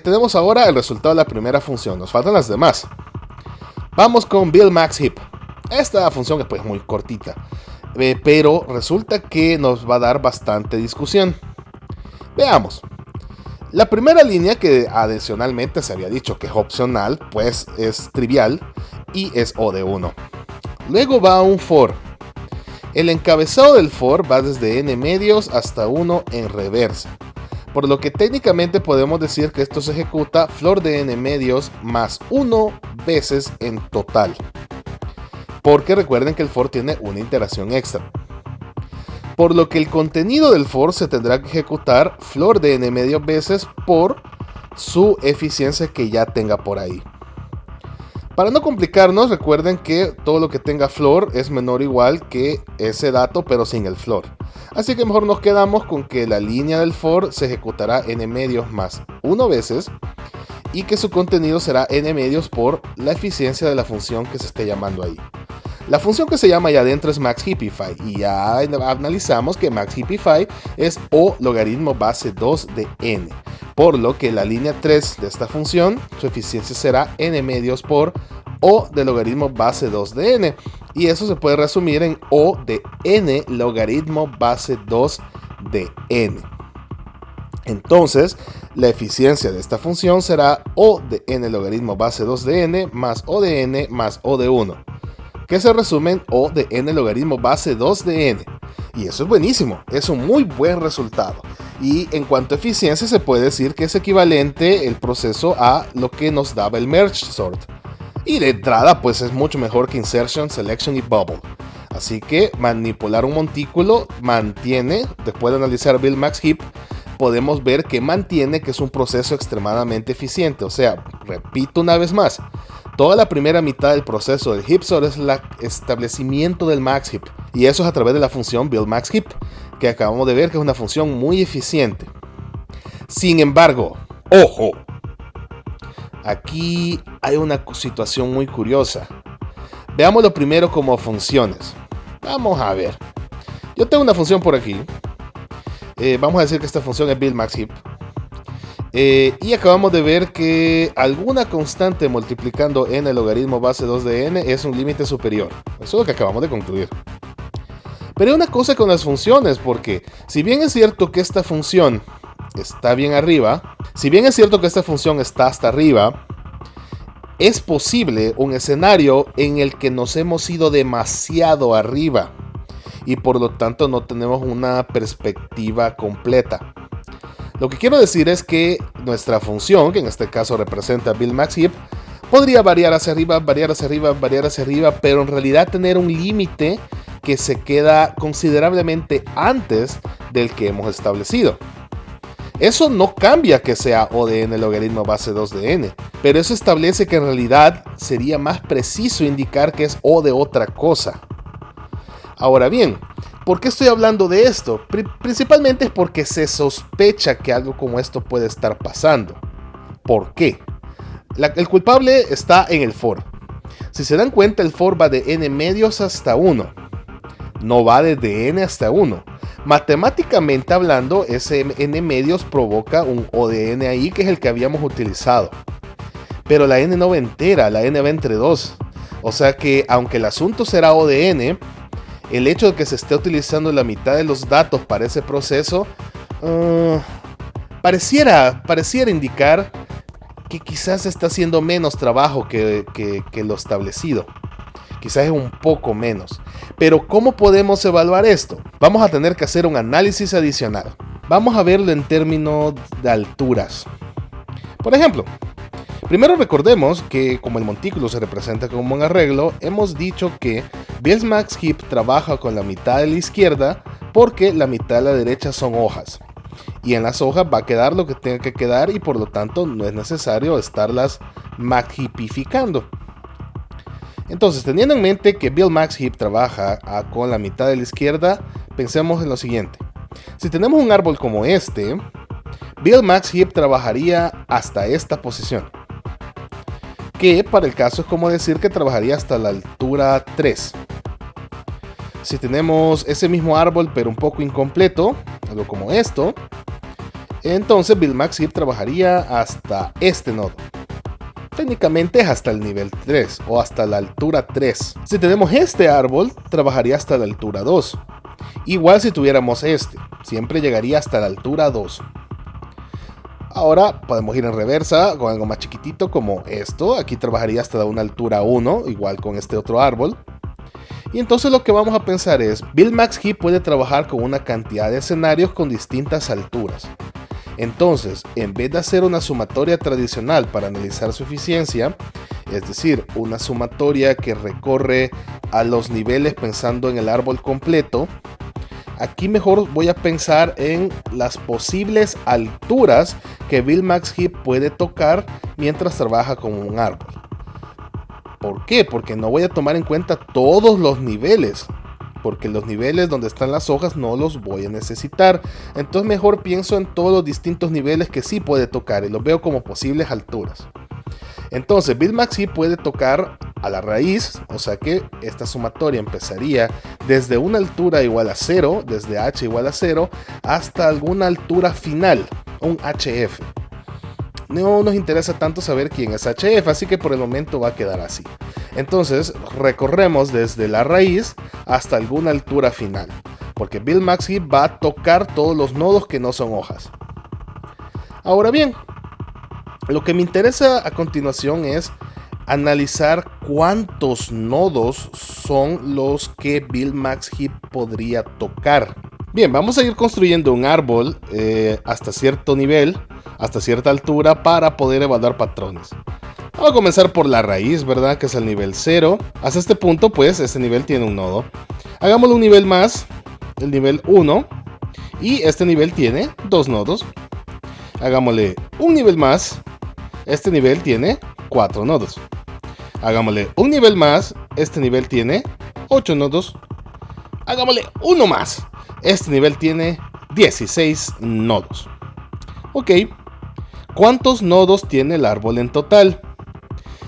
Tenemos ahora el resultado de la primera función, nos faltan las demás. Vamos con Build Max Heap. Esta función es pues muy cortita, pero resulta que nos va a dar bastante discusión. Veamos. La primera línea, que adicionalmente se había dicho que es opcional, pues es trivial y es O de 1. Luego va un for. El encabezado del for va desde n medios hasta 1 en reversa, por lo que técnicamente podemos decir que esto se ejecuta flor de n medios más 1 veces en total, porque recuerden que el for tiene una iteración extra, por lo que el contenido del for se tendrá que ejecutar flor de n medios veces por su eficiencia que ya tenga por ahí. Para no complicarnos, recuerden que todo lo que tenga flor es menor o igual que ese dato, pero sin el flor. Así que mejor nos quedamos con que la línea del for se ejecutará n medios más 1 veces y que su contenido será n medios por la eficiencia de la función que se esté llamando ahí. La función que se llama allá adentro es maxheapify, y ya analizamos que maxheapify es O logaritmo base 2 de n, por lo que la línea 3 de esta función, su eficiencia será n medios por O de logaritmo base 2 de n, y eso se puede resumir en O de n logaritmo base 2 de n. Entonces, la eficiencia de esta función será O de n logaritmo base 2 de n más O de n más O de 1, que se resume en O de n logaritmo base 2 de n. Y eso es buenísimo, es un muy buen resultado. Y en cuanto a eficiencia, se puede decir que es equivalente el proceso a lo que nos daba el merge sort. Y de entrada, pues es mucho mejor que insertion, selection y bubble. Así que manipular un montículo mantiene, después de analizar Build Max Heap, podemos ver que mantiene que es un proceso extremadamente eficiente. O sea, repito una vez más, toda la primera mitad del proceso del heap sort es el establecimiento del max heap, y eso es a través de la función Build Max Heap, que acabamos de ver que es una función muy eficiente. Sin embargo, ¡ojo! Aquí hay una situación muy curiosa. Veámoslo primero como funciones. Vamos a ver. Yo tengo una función por aquí. Vamos a decir que esta función es Build Max Heap. Y acabamos de ver que alguna constante multiplicando n logaritmo base 2 de n es un límite superior. Eso es lo que acabamos de concluir. Pero hay una cosa con las funciones, porque si bien es cierto que esta función está bien arriba, si bien es cierto que esta función está hasta arriba, es posible un escenario en el que nos hemos ido demasiado arriba y por lo tanto no tenemos una perspectiva completa. Lo que quiero decir es que nuestra función, que en este caso representa Build Max Heap, podría variar hacia arriba, variar hacia arriba, variar hacia arriba, pero en realidad tener un límite que se queda considerablemente antes del que hemos establecido. Eso no cambia que sea O de n logaritmo base 2 de n, pero eso establece que en realidad sería más preciso indicar que es O de otra cosa. Ahora bien, ¿por qué estoy hablando de esto? Principalmente es porque se sospecha que algo como esto puede estar pasando. ¿Por qué? El culpable está en el for. Si se dan cuenta, el for va de n medios hasta 1. No va desde n hasta 1. Matemáticamente hablando, ese n medios provoca un O de n ahí, que es el que habíamos utilizado. Pero la n no va entera, la n va entre 2. O sea que, aunque el asunto será O de n, el hecho de que se esté utilizando la mitad de los datos para ese proceso pareciera indicar que quizás está haciendo menos trabajo que lo establecido. Quizás es un poco menos. Pero ¿cómo podemos evaluar esto? Vamos a tener que hacer un análisis adicional. Vamos a verlo en términos de alturas. Por ejemplo, primero recordemos que como el montículo se representa como un arreglo, hemos dicho que Build Max Heap trabaja con la mitad de la izquierda porque la mitad de la derecha son hojas. Y en las hojas va a quedar lo que tenga que quedar y por lo tanto no es necesario estarlas maxheapificando. Entonces, teniendo en mente que Build Max Heap trabaja con la mitad de la izquierda, pensemos en lo siguiente. Si tenemos un árbol como este, Build Max Heap trabajaría hasta esta posición, que para el caso es como decir que trabajaría hasta la altura 3. Si tenemos ese mismo árbol pero un poco incompleto, algo como esto, Entonces Buildmax Heap trabajaría hasta este nodo. Técnicamente es hasta el nivel 3 o hasta la altura 3. Si tenemos este árbol, trabajaría hasta la altura 2. Igual si tuviéramos este, siempre llegaría hasta la altura 2. Ahora podemos ir en reversa con algo más chiquitito como esto. Aquí trabajaría hasta una altura 1, igual con este otro árbol. Y entonces lo que vamos a pensar es, Buildmax Heap puede trabajar con una cantidad de escenarios con distintas alturas. Entonces, en vez de hacer una sumatoria tradicional para analizar su eficiencia, es decir, una sumatoria que recorre a los niveles pensando en el árbol completo, aquí mejor voy a pensar en las posibles alturas que Buildmax Heap puede tocar mientras trabaja con un árbol. ¿Por qué? Porque no voy a tomar en cuenta todos los niveles, porque los niveles donde están las hojas no los voy a necesitar. Entonces mejor pienso en todos los distintos niveles que sí puede tocar y los veo como posibles alturas. Entonces Buildmax Heap puede tocar a la raíz, o sea que esta sumatoria empezaría desde una altura igual a 0, desde h igual a 0, hasta alguna altura final, un HF. No nos interesa tanto saber quién es HF, así que por el momento va a quedar así. Entonces recorremos desde la raíz hasta alguna altura final, porque Buildmax Heap va a tocar todos los nodos que no son hojas. Ahora bien, lo que me interesa a continuación es analizar cuántos nodos son los que Buildmax Heap podría tocar. Bien, vamos a ir construyendo un árbol hasta cierto nivel, hasta cierta altura, para poder evaluar patrones. Vamos a comenzar por la raíz, ¿verdad? Que es el nivel 0. Hasta este punto, pues, este nivel tiene un nodo. Hagámosle un nivel más, el nivel 1. Y este nivel tiene 2 nodos. Hagámosle un nivel más. Este nivel tiene 4 nodos. Hagámosle un nivel más. Este nivel tiene 8 nodos. Hagámosle uno más. Este nivel tiene 16 nodos. Ok. ¿Cuántos nodos tiene el árbol en total?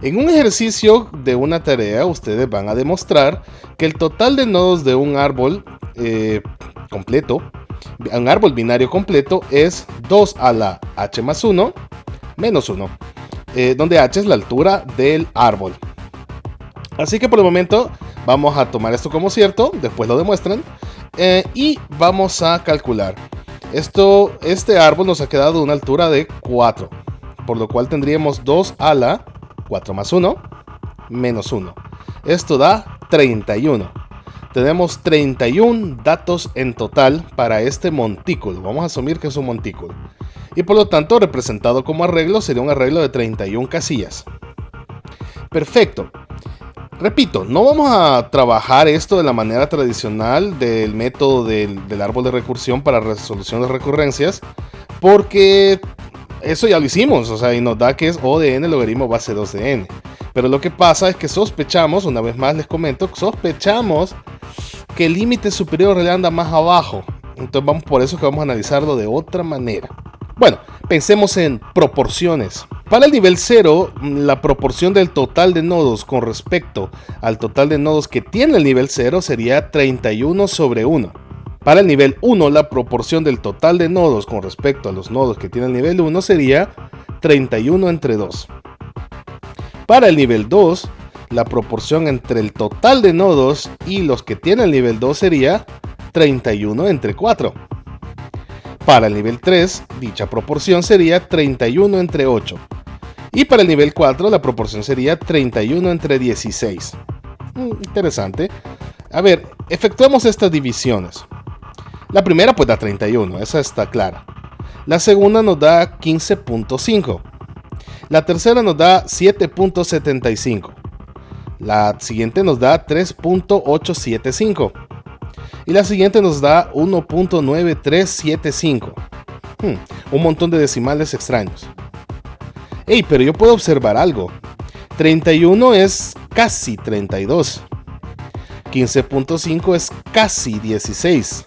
En un ejercicio de una tarea, ustedes van a demostrar que el total de nodos de un árbol completo, un árbol binario completo, es 2 a la h más 1 menos 1, donde h es la altura del árbol. Así que por el momento vamos a tomar esto como cierto, después lo demuestran, y vamos a calcular. Este árbol nos ha quedado una altura de 4, por lo cual tendríamos 2 a la 4 más 1 menos 1. Esto da 31. Tenemos 31 datos en total para este montículo. Vamos a asumir que es un montículo. Y por lo tanto, representado como arreglo, sería un arreglo de 31 casillas. Perfecto. Repito, no vamos a trabajar esto de la manera tradicional del método del árbol de recursión para resolución de recurrencias, porque eso ya lo hicimos, o sea, y nos da que es O de n logaritmo base 2 de n. Pero lo que pasa es que sospechamos, una vez más les comento, sospechamos que el límite superior le anda más abajo. Entonces por eso que vamos a analizarlo de otra manera. Bueno, pensemos en proporciones. Para el nivel 0, la proporción del total de nodos con respecto al total de nodos que tiene el nivel 0 sería 31 sobre 1. Para el nivel 1, la proporción del total de nodos con respecto a los nodos que tiene el nivel 1 sería 31 entre 2. Para el nivel 2, la proporción entre el total de nodos y los que tiene el nivel 2 sería 31 entre 4. Para el nivel 3, dicha proporción sería 31 entre 8. Y para el nivel 4, la proporción sería 31 entre 16. Interesante. A ver, efectuemos estas divisiones. La primera pues da 31, esa está clara. La segunda nos da 15.5. La tercera nos da 7.75. La siguiente nos da 3.875. Y la siguiente nos da 1.9375. Un montón de decimales extraños. Hey, pero yo puedo observar algo. 31 es casi 32. 15.5 es casi 16.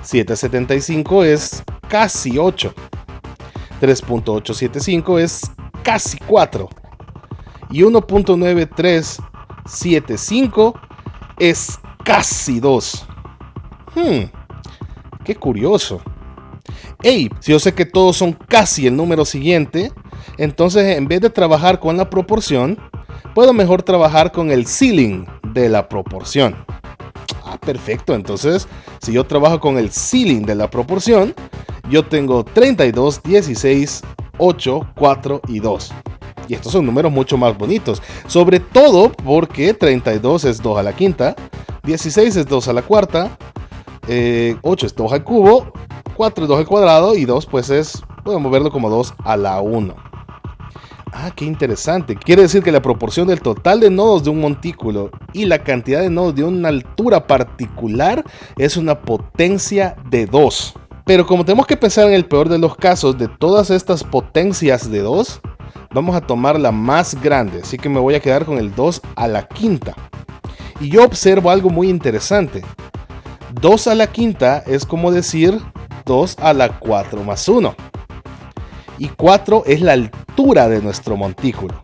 7.75 es casi 8. 3.875 es casi 4. Y 1.9375 es casi 2. Qué curioso. Hey, si yo sé que todos son casi el número siguiente, entonces en vez de trabajar con la proporción, puedo mejor trabajar con el ceiling de la proporción. Perfecto, entonces si yo trabajo con el ceiling de la proporción, yo tengo 32, 16, 8, 4 y 2. Y estos son números mucho más bonitos, sobre todo porque 32 es 2 a la quinta, 16 es 2 a la cuarta, 8 es 2 al cubo, 4 es 2 al cuadrado y 2 pues podemos verlo como 2 a la 1. Qué interesante. Quiere decir que la proporción del total de nodos de un montículo y la cantidad de nodos de una altura particular es una potencia de 2. Pero como tenemos que pensar en el peor de los casos de todas estas potencias de 2, vamos a tomar la más grande. Así que me voy a quedar con el 2 a la quinta. Y yo observo algo muy interesante. 2 a la quinta es como decir 2 a la 4 más 1. Y 4 es la altura de nuestro montículo.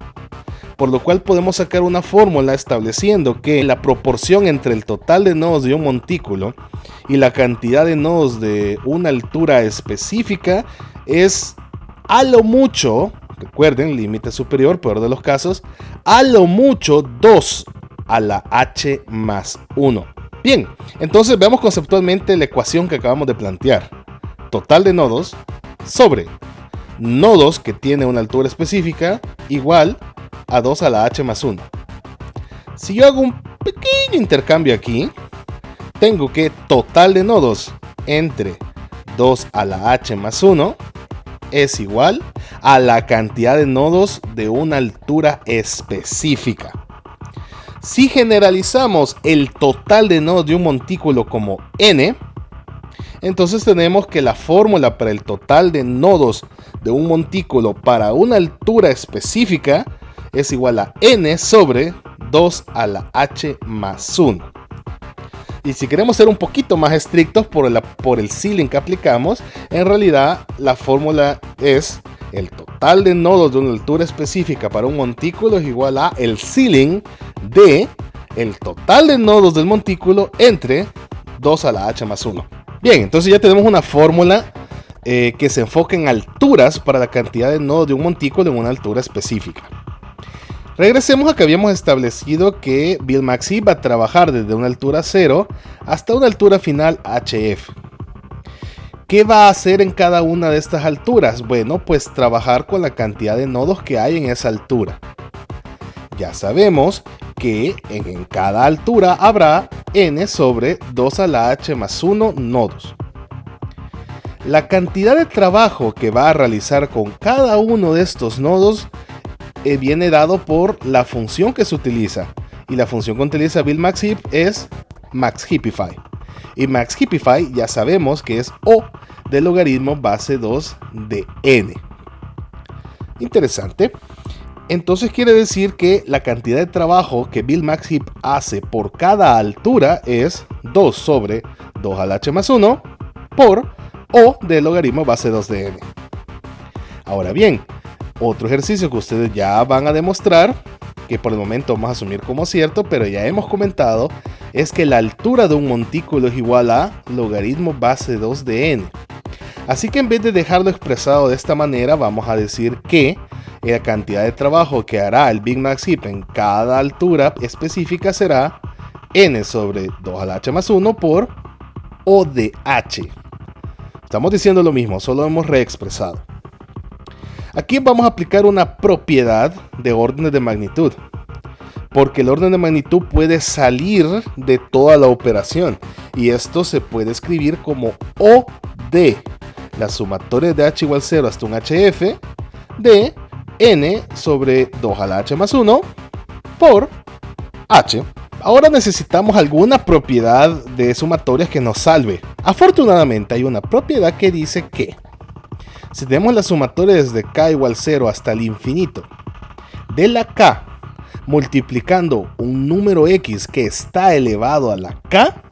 Por lo cual podemos sacar una fórmula estableciendo que la proporción entre el total de nodos de un montículo y la cantidad de nodos de una altura específica es a lo mucho, recuerden, límite superior, peor de los casos, a lo mucho 2 a la h más 1. Bien, entonces veamos conceptualmente la ecuación que acabamos de plantear. Total de nodos sobre nodos que tiene una altura específica igual a 2 a la h más 1. Si yo hago un pequeño intercambio aquí, tengo que total de nodos entre 2 a la h más 1 es igual a la cantidad de nodos de una altura específica. Si generalizamos el total de nodos de un montículo como n, entonces tenemos que la fórmula para el total de nodos de un montículo para una altura específica es igual a n sobre 2 a la h más 1. Y si queremos ser un poquito más estrictos por el ceiling que aplicamos, en realidad la fórmula es el total de nodos de una altura específica para un montículo es igual a el ceiling de el total de nodos del montículo entre 2 a la h más 1. Bien, entonces ya tenemos una fórmula que se enfoca en alturas para la cantidad de nodos de un montículo en una altura específica. Regresemos a que habíamos establecido que BuildMax Heap va a trabajar desde una altura 0 hasta una altura final HF. ¿Qué va a hacer en cada una de estas alturas? Bueno, pues trabajar con la cantidad de nodos que hay en esa altura. Ya sabemos que en cada altura habrá n sobre 2 a la h más 1 nodos. La cantidad de trabajo que va a realizar con cada uno de estos nodos viene dado por la función que se utiliza. Y la función que utiliza BuildMax Heap es MaxHeapify. Y MaxHeapify ya sabemos que es O del logaritmo base 2 de n. Interesante. Entonces quiere decir que la cantidad de trabajo que BuildMax Heap hace por cada altura es 2 sobre 2 a la h más 1 por O del logaritmo base 2 de n. Ahora bien, otro ejercicio que ustedes ya van a demostrar, que por el momento vamos a asumir como cierto, pero ya hemos comentado, es que la altura de un montículo es igual a logaritmo base 2 de n. Así que en vez de dejarlo expresado de esta manera, vamos a decir que la cantidad de trabajo que hará el BuildMax Heap en cada altura específica será n sobre 2 a la h más 1 por O de h. Estamos diciendo lo mismo, solo hemos reexpresado. Aquí vamos a aplicar una propiedad de órdenes de magnitud, porque el orden de magnitud puede salir de toda la operación, y esto se puede escribir como O de la sumatoria de h igual 0 hasta un hf de n sobre 2 a la h más 1 por h. Ahora necesitamos alguna propiedad de sumatorias que nos salve. Afortunadamente hay una propiedad que dice que si tenemos la sumatoria desde k igual 0 hasta el infinito de la k multiplicando un número x que está elevado a la k,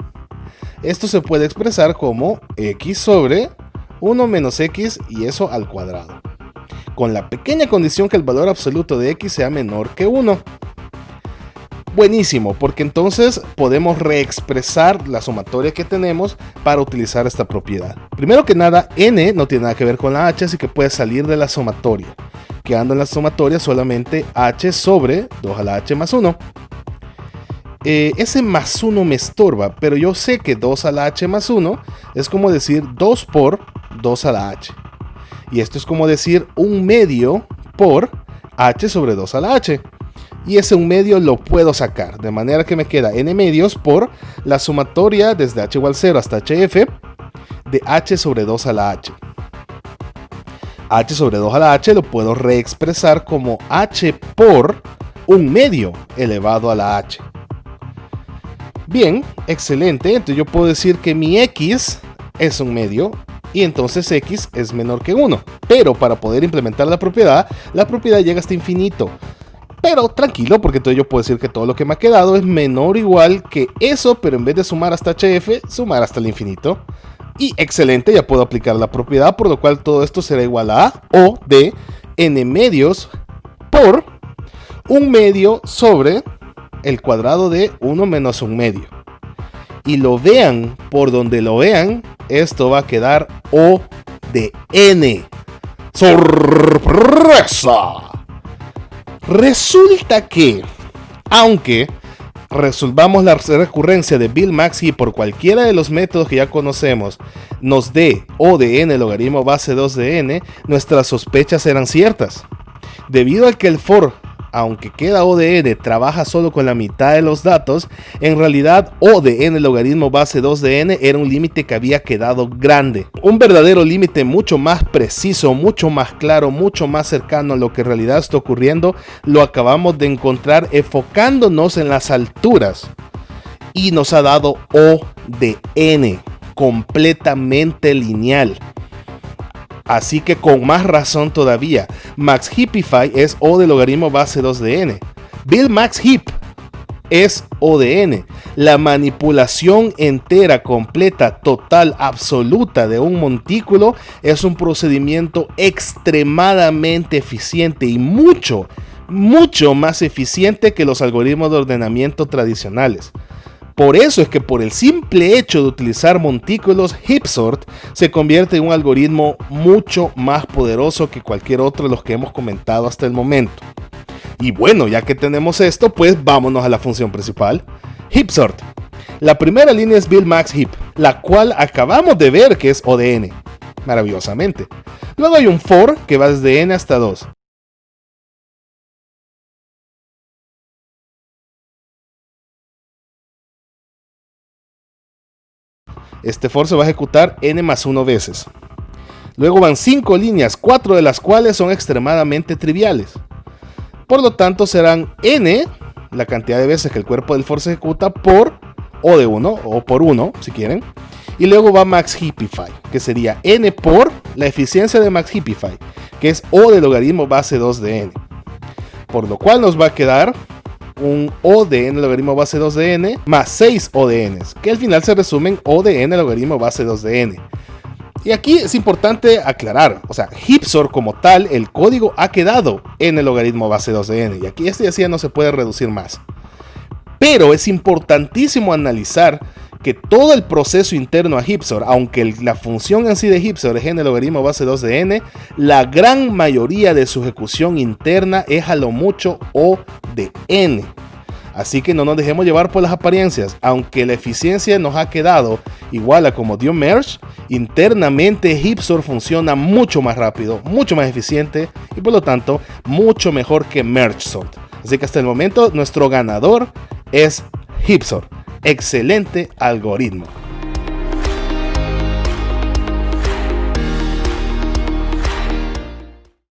esto se puede expresar como x sobre 1 menos x y eso al cuadrado, con la pequeña condición que el valor absoluto de x sea menor que 1. Buenísimo, porque entonces podemos reexpresar la sumatoria que tenemos para utilizar esta propiedad. Primero que nada, n no tiene nada que ver con la h, así que puede salir de la sumatoria. Quedando en la sumatoria solamente h sobre 2 a la h más 1. Ese más 1 me estorba, pero yo sé que 2 a la h más 1 es como decir 2 por 2 a la h. Y esto es como decir 1 medio por h sobre 2 a la h. Y ese 1 medio lo puedo sacar, de manera que me queda n medios por la sumatoria desde h igual 0 hasta hf de h sobre 2 a la h. H sobre 2 a la h lo puedo reexpresar como h por 1 medio elevado a la h. Bien, excelente, entonces yo puedo decir que mi x es 1 medio y entonces x es menor que 1. Pero para poder implementar la propiedad llega hasta infinito. Pero tranquilo, porque entonces yo puedo decir que todo lo que me ha quedado es menor o igual que eso, pero en vez de sumar hasta hf, sumar hasta el infinito. Y excelente, ya puedo aplicar la propiedad, por lo cual todo esto será igual a o de n medios por 1 medio sobre el cuadrado de 1 menos 1 medio. Y lo vean por donde lo vean, esto va a quedar o de n. ¡Sorpresa! Resulta que, aunque resolvamos la recurrencia de Bill Max Heap por cualquiera de los métodos que ya conocemos, nos dé o de n logaritmo base 2 de n, nuestras sospechas eran ciertas. Debido a que el for, aunque queda o de n, trabaja solo con la mitad de los datos, en realidad o de n logaritmo base 2 de n era un límite que había quedado grande. Un verdadero límite mucho más preciso, mucho más claro, mucho más cercano a lo que en realidad está ocurriendo, lo acabamos de encontrar enfocándonos en las alturas. Y nos ha dado o de n, completamente lineal. Así que con más razón todavía, Max Heapify es o de logaritmo base 2 de n. Bill Max Heap es o de n. La manipulación entera, completa, total, absoluta de un montículo es un procedimiento extremadamente eficiente y mucho más eficiente que los algoritmos de ordenamiento tradicionales. Por eso es que por el simple hecho de utilizar montículos, HeapSort se convierte en un algoritmo mucho más poderoso que cualquier otro de los que hemos comentado hasta el momento. Y bueno, ya que tenemos esto, pues vámonos a la función principal. HeapSort. La primera línea es Bill Max Heap, la cual acabamos de ver que es O de n, maravillosamente. Luego hay un for que va desde n hasta 2. Este for se va a ejecutar n más 1 veces. Luego van 5 líneas, 4 de las cuales son extremadamente triviales. Por lo tanto serán n, la cantidad de veces que el cuerpo del for se ejecuta, por o de 1, o por 1 si quieren. Y luego va Max Heapify, que sería n por la eficiencia de Max Heapify, que es o de logaritmo base 2 de n. Por lo cual nos va a quedar un o de n logaritmo base 2 de n más 6 o de n, que al final se resumen o de n logaritmo base 2 de n. Y aquí es importante aclarar, o sea, HeapSort como tal, el código ha quedado n logaritmo base 2 de n, y aquí este ya no se puede reducir más. Pero es importantísimo analizar que todo el proceso interno a HeapSort, aunque la función en sí de HeapSort es n logaritmo base 2 de n, la gran mayoría de su ejecución interna es a lo mucho o de n. Así que no nos dejemos llevar por las apariencias. Aunque la eficiencia nos ha quedado igual a como dio Merge, internamente HeapSort funciona mucho más rápido, mucho más eficiente y por lo tanto mucho mejor que MergeSort. Así que hasta el momento nuestro ganador es HeapSort. Excelente algoritmo.